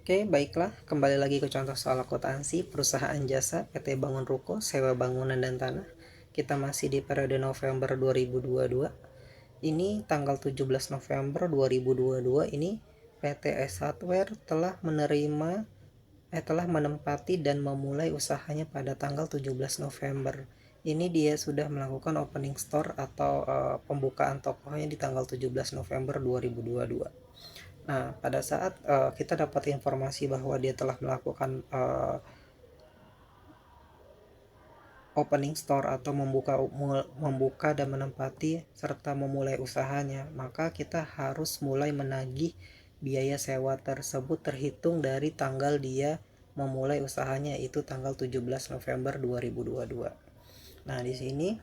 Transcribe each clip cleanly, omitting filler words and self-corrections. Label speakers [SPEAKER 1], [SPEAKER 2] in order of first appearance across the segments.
[SPEAKER 1] Oke, baiklah. Kembali lagi ke contoh soal akuntansi perusahaan jasa PT Bangun Ruko sewa bangunan dan tanah. Kita masih di periode November 2022. Ini tanggal 17 November 2022 ini PT S Hardware telah menempati dan memulai usahanya pada tanggal 17 November. Ini dia sudah melakukan opening store atau pembukaan tokonya di tanggal 17 November 2022. Nah, pada saat kita dapat informasi bahwa dia telah melakukan opening store atau membuka dan menempati serta memulai usahanya, maka kita harus mulai menagih biaya sewa tersebut terhitung dari tanggal dia memulai usahanya, itu tanggal 17 November 2022. Nah, di sini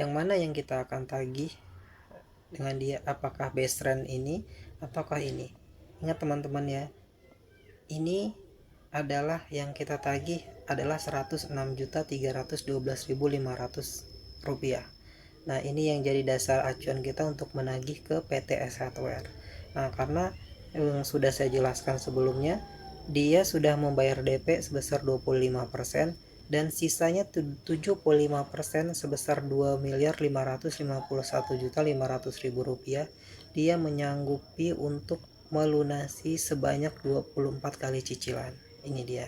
[SPEAKER 1] yang mana yang kita akan tagih dengan dia, apakah base rent ini ataukah ini? Ingat teman-teman ya, ini adalah yang kita tagih adalah Rp106.312.500. Nah, ini yang jadi dasar acuan kita untuk menagih ke PT S Hardware. Nah, karena yang sudah saya jelaskan sebelumnya, dia sudah membayar DP sebesar 25% dan sisanya 75% sebesar Rp2.551.500.000. Dia menyanggupi untuk melunasi sebanyak 24 kali cicilan. Ini dia.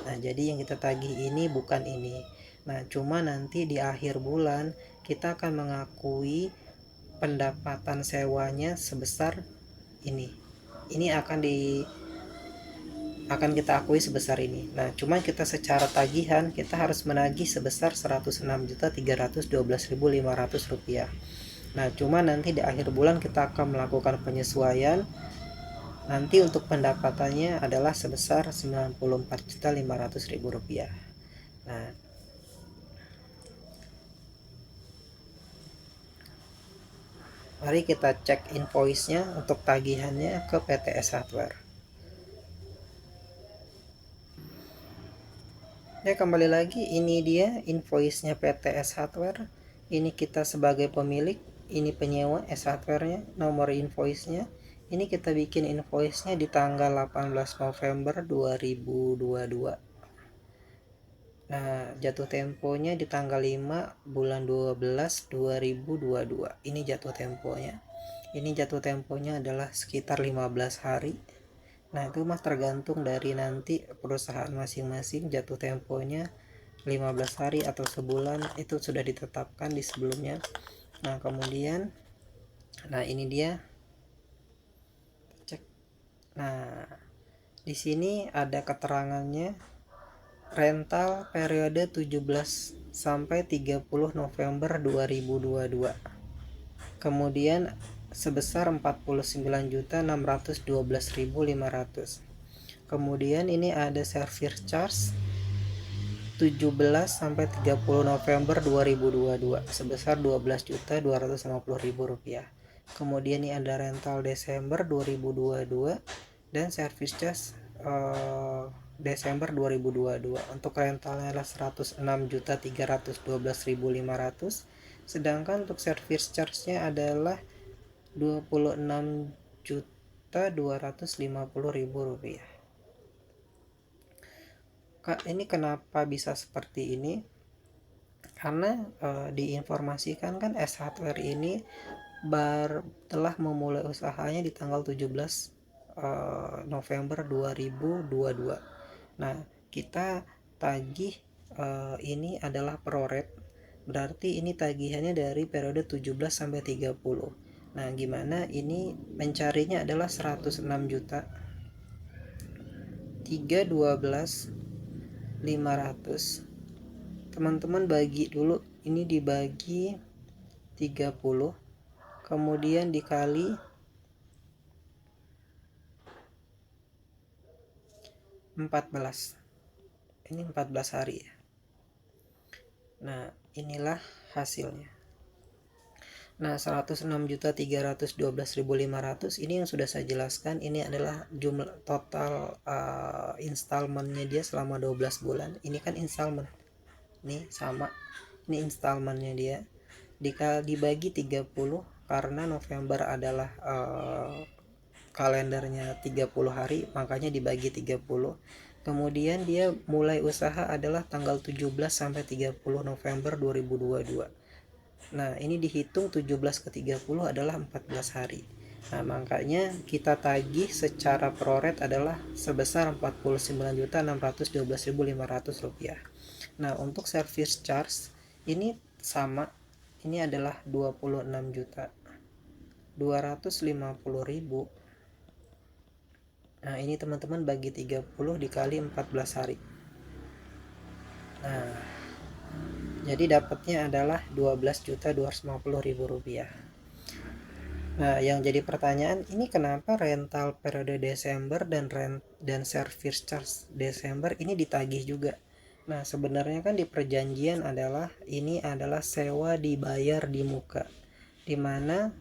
[SPEAKER 1] Nah, jadi yang kita tagih ini bukan ini. Nah, cuma nanti di akhir bulan kita akan mengakui pendapatan sewanya sebesar ini. Ini akan kita akui sebesar ini. Nah, cuma kita secara tagihan kita harus menagih sebesar Rp106.312.500. Nah, cuma nanti di akhir bulan kita akan melakukan penyesuaian. Nanti untuk pendapatannya adalah sebesar Rp94.500.000. Nah, mari kita cek invoice-nya untuk tagihannya ke PT S Hardware. Ya, kembali lagi, ini dia invoice-nya PT S Hardware. Ini kita sebagai pemilik, ini penyewa S Hardware-nya, nomor invoice-nya. Ini kita bikin invoice-nya di tanggal 18 November 2022. Nah, jatuh temponya di tanggal 5 bulan 12 2022. Ini jatuh temponya. Ini jatuh temponya adalah sekitar 15 hari. Nah, itu mah tergantung dari nanti perusahaan masing-masing, jatuh temponya 15 hari atau sebulan itu sudah ditetapkan di sebelumnya. Nah, kemudian ini dia. Cek. Nah, di sini ada keterangannya rental periode 17 sampai 30 November 2022. Kemudian sebesar 49.612.500. Kemudian ini ada service charge 17 sampai 30 November 2022 sebesar Rp12.250.000. Kemudian ini ada rental Desember 2022 dan service charge Desember 2022. Untuk rentalnya adalah 106.312.500, sedangkan untuk service charge-nya adalah Rp26.250.000. Kak, ini kenapa bisa seperti ini? Karena diinformasikan kan S Hardware ini telah memulai usahanya di tanggal 17 November 2022. Nah, kita tagih ini adalah pro-rate, berarti ini tagihannya dari periode 17 sampai 30. Nah, gimana ini mencarinya adalah 106 juta 312.500. Teman-teman bagi dulu, ini dibagi 30, kemudian dikali 14. Ini 14 hari ya. Nah, inilah hasilnya. Nah, 106.312.500 ini yang sudah saya jelaskan. Ini adalah jumlah total installmentnya dia selama 12 bulan. Ini kan installment. Ini sama. Ini installmentnya dia. Dibagi 30 karena November adalah kalendernya 30 hari, makanya dibagi 30. Kemudian dia mulai usaha adalah tanggal 17 sampai 30 November 2022. Nah, ini dihitung 17 ke 30 adalah 14 hari. Nah, makanya kita tagih secara proret adalah sebesar Rp49.612.500. Nah, untuk service charge ini sama. Ini adalah 26.250.000. Nah, ini teman-teman bagi 30 dikali 14 hari. Nah, jadi dapatnya adalah Rp12.250.000. Nah, yang jadi pertanyaan ini kenapa rental periode Desember dan service charge Desember ini ditagih juga. Nah, sebenarnya kan di perjanjian adalah ini adalah sewa dibayar di muka, dimana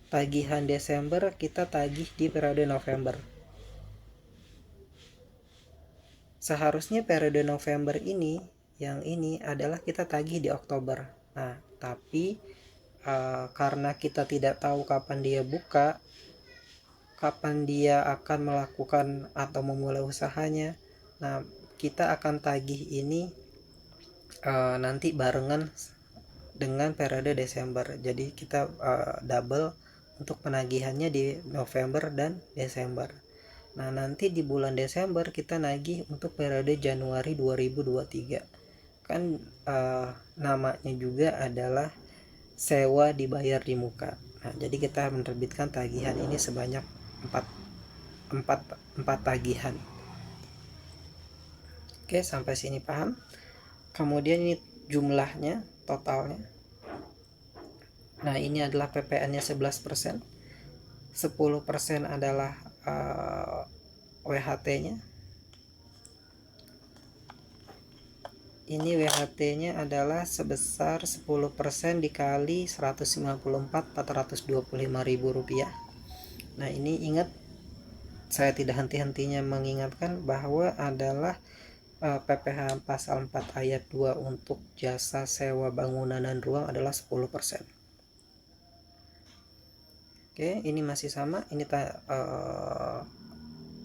[SPEAKER 1] tagihan Desember kita tagih di periode November. Seharusnya periode November ini yang ini adalah kita tagih di Oktober. Nah, tapi karena kita tidak tahu kapan dia buka, kapan dia akan melakukan atau memulai usahanya, nah kita akan tagih ini nanti barengan dengan periode Desember. Jadi kita double untuk penagihannya di November dan Desember. Nah, nanti di bulan Desember kita nagih untuk periode Januari 2023. Kan namanya juga adalah sewa dibayar di muka. Nah, jadi kita menerbitkan tagihan ini sebanyak 4 tagihan. Oke, sampai sini paham? Kemudian ini jumlahnya, totalnya. Nah, ini adalah PPN-nya 11%. 10% adalah WHT-nya. Ini WHT-nya adalah sebesar 10% dikali 194.425.000 rupiah. Nah, ini ingat, saya tidak henti-hentinya mengingatkan bahwa adalah PPh pasal 4 ayat 2 untuk jasa sewa bangunan dan ruang adalah 10%. Oke, ini masih sama, ini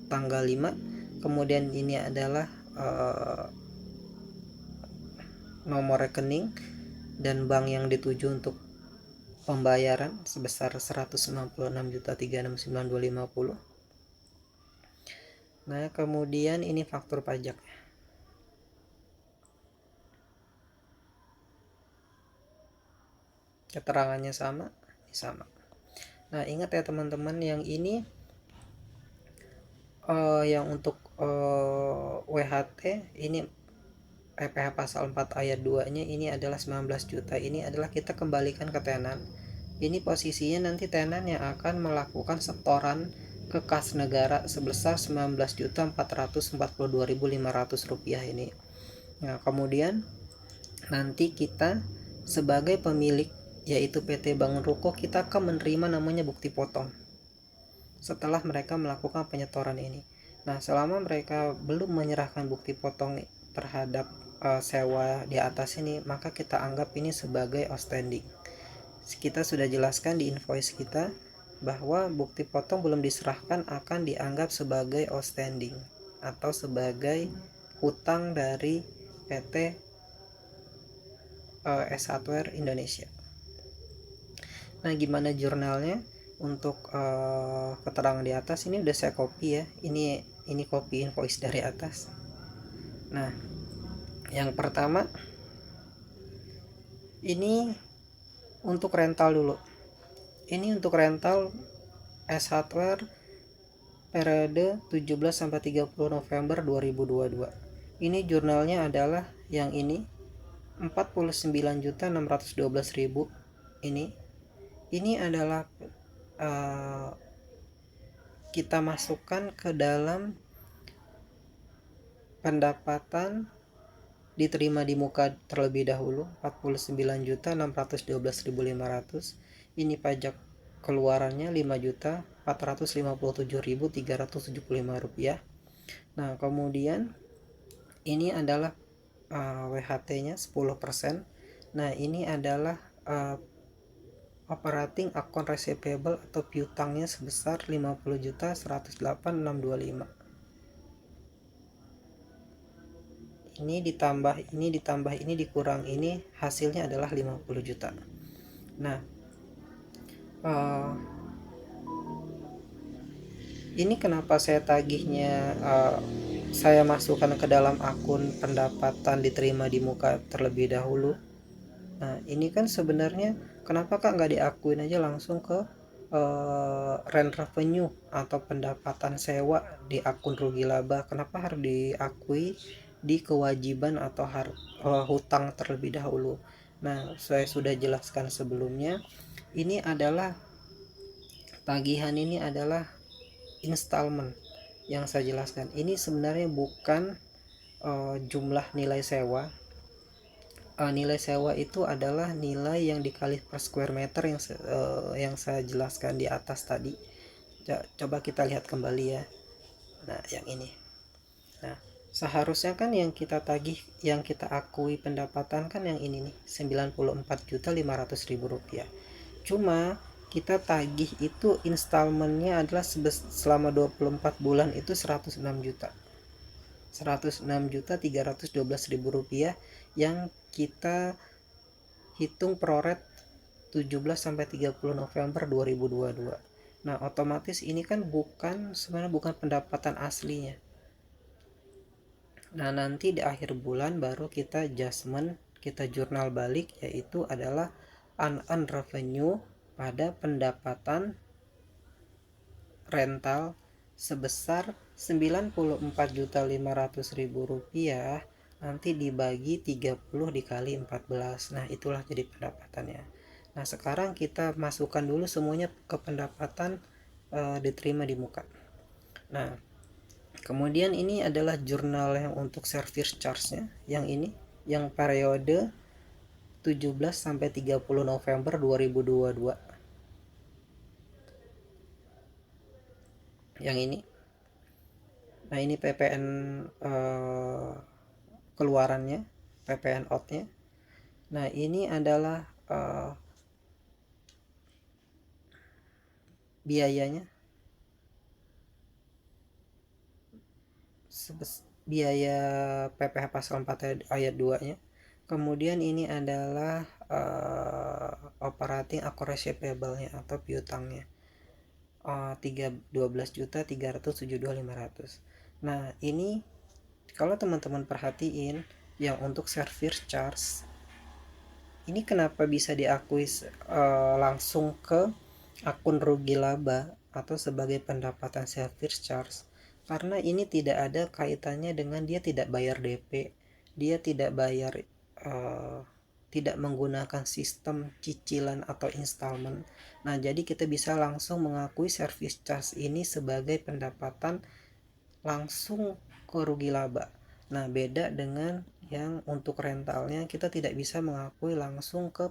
[SPEAKER 1] tanggal 5. Kemudian ini adalah nomor rekening dan bank yang dituju untuk pembayaran sebesar 196.369.250. Nah, kemudian ini faktur pajak. Keterangannya sama, sama. Nah, ingat ya teman-teman, yang ini yang untuk WHT ini PPh pasal 4 ayat 2 nya ini adalah 19 juta. Ini adalah kita kembalikan ke tenan. Ini posisinya nanti tenan yang akan melakukan setoran ke kas negara sebesar 19.442.500 rupiah ini. Nah, kemudian nanti kita sebagai pemilik yaitu PT Bangun Ruko, kita akan menerima namanya bukti potong setelah mereka melakukan penyetoran ini. Nah, selama mereka belum menyerahkan bukti potong terhadap sewa di atas ini, maka kita anggap ini sebagai outstanding. Kita sudah jelaskan di invoice kita bahwa bukti potong belum diserahkan akan dianggap sebagai outstanding atau sebagai hutang dari PT S1R Indonesia. Nah, gimana jurnalnya? Untuk keterangan di atas ini udah saya copy ya. Ini copy invoice dari atas. Nah, yang pertama ini untuk rental dulu. Ini untuk rental S Hardware periode 17 sampai 30 November 2022. Ini jurnalnya adalah yang ini 49.612.000 ini adalah kita masukkan ke dalam pendapatan diterima di muka terlebih dahulu 49.612.500. Ini pajak keluarannya 5.457.375 rupiah. Nah, kemudian ini adalah WHT-nya 10%. Nah, ini adalah operating account receivable atau piutangnya sebesar 50.108.625. Ini ditambah ini dikurang ini, hasilnya adalah 50 juta. Nah, ini kenapa saya tagihnya saya masukkan ke dalam akun pendapatan diterima di muka terlebih dahulu. Nah, ini kan sebenarnya kenapa Kak nggak diakuin aja langsung ke rent revenue atau pendapatan sewa di akun rugi laba? Kenapa harus diakui di kewajiban atau hutang terlebih dahulu? Nah, saya sudah jelaskan sebelumnya, ini adalah tagihan, ini adalah installment yang saya jelaskan. Ini sebenarnya bukan jumlah nilai sewa. Nilai sewa itu adalah nilai yang dikali per square meter yang saya jelaskan di atas tadi. Coba kita lihat kembali ya. Nah, yang ini. Nah, seharusnya kan yang kita tagih, yang kita akui pendapatan kan yang ini nih, 94.500.000 rupiah. Cuma kita tagih itu installmentnya adalah selama 24 bulan itu 106 juta. 106.312.000 rupiah yang kita hitung proret 17 sampai 30 November 2022. Nah, otomatis ini kan sebenarnya bukan pendapatan aslinya. Nah, nanti di akhir bulan baru kita adjustment, kita jurnal balik, yaitu adalah unearned revenue pada pendapatan rental sebesar 94.500.000 rupiah, nanti dibagi 30 dikali 14. Nah, itulah jadi pendapatannya. Nah, sekarang kita masukkan dulu semuanya ke pendapatan diterima di muka. Nah, kemudian ini adalah jurnal yang untuk service charge-nya, yang ini, yang periode 17 sampai 30 November 2022. Yang ini. Nah, ini PPN keluarannya, PPN out-nya. Nah, ini adalah biayanya, biaya PPh pasal 4 ayat 2-nya. Kemudian ini adalah operating account receivable-nya atau piutangnya, 12.372.500. Nah, ini kalau teman-teman perhatiin yang untuk service charge ini kenapa bisa diakui langsung ke akun rugi laba atau sebagai pendapatan service charge, karena ini tidak ada kaitannya dengan dia tidak bayar DP, dia tidak bayar tidak menggunakan sistem cicilan atau installment. Nah, jadi kita bisa langsung mengakui service charge ini sebagai pendapatan langsung ke rugi laba. Nah, beda dengan yang untuk rentalnya, kita tidak bisa mengakui langsung ke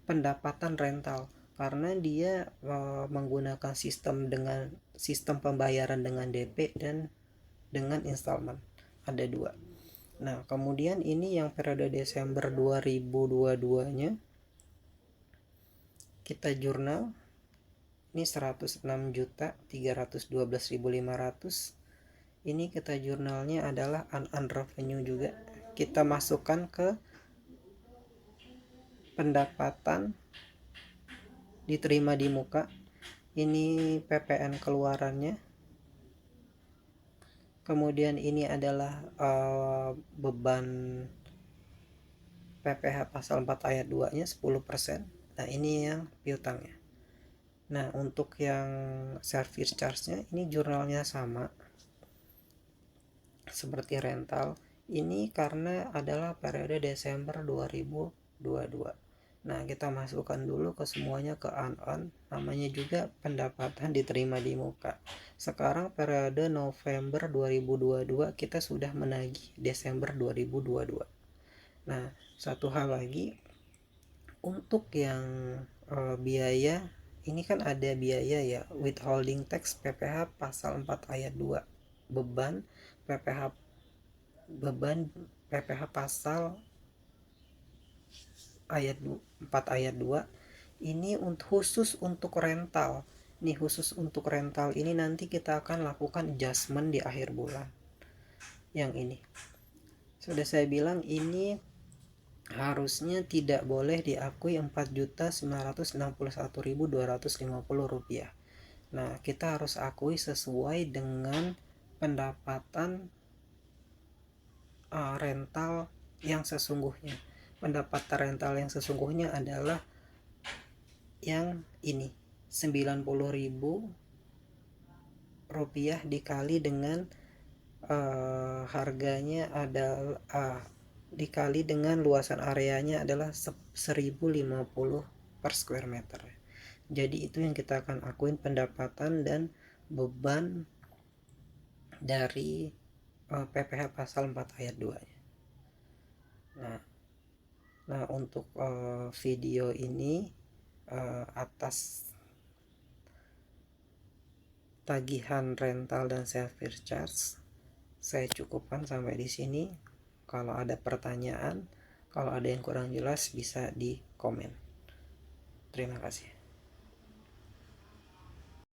[SPEAKER 1] pendapatan rental karena dia menggunakan dengan sistem pembayaran dengan DP dan dengan installment, ada dua. Nah, kemudian ini yang periode Desember 2022-nya kita jurnal, ini 106.312.500. Ini kita jurnalnya adalah unearned revenue juga, kita masukkan ke pendapatan diterima di muka. Ini PPN keluarannya. Kemudian ini adalah beban PPh pasal 4 ayat 2-nya 10%. Nah, ini yang piutangnya. Nah, untuk yang service charge-nya ini jurnalnya sama seperti rental. Ini karena adalah periode Desember 2022. Nah, kita masukkan dulu ke semuanya ke unearned, namanya juga pendapatan diterima di muka. Sekarang periode November 2022, kita sudah menagih Desember 2022. Nah, satu hal lagi, untuk yang biaya, ini kan ada biaya ya, withholding tax PPh pasal 4 ayat 2, beban PPh pasal ayat 4 ayat 2, Ini khusus untuk rental. Nih khusus untuk rental ini nanti kita akan lakukan adjustment di akhir bulan. Yang ini sudah saya bilang, ini harusnya tidak boleh diakui Rp4.961.250. Nah, kita harus akui sesuai dengan pendapatan rental yang sesungguhnya. Pendapatan rental yang sesungguhnya adalah yang ini, Rp90.000 dikali dengan harganya adalah dikali dengan luasan areanya adalah 1050 per square meter. Jadi itu yang kita akan akuin pendapatan dan beban dari PPh pasal 4 ayat 2. Nah, untuk video ini atas tagihan rental dan service charge saya cukupkan sampai di sini. Kalau ada pertanyaan, kalau ada yang kurang jelas bisa di komen. Terima kasih.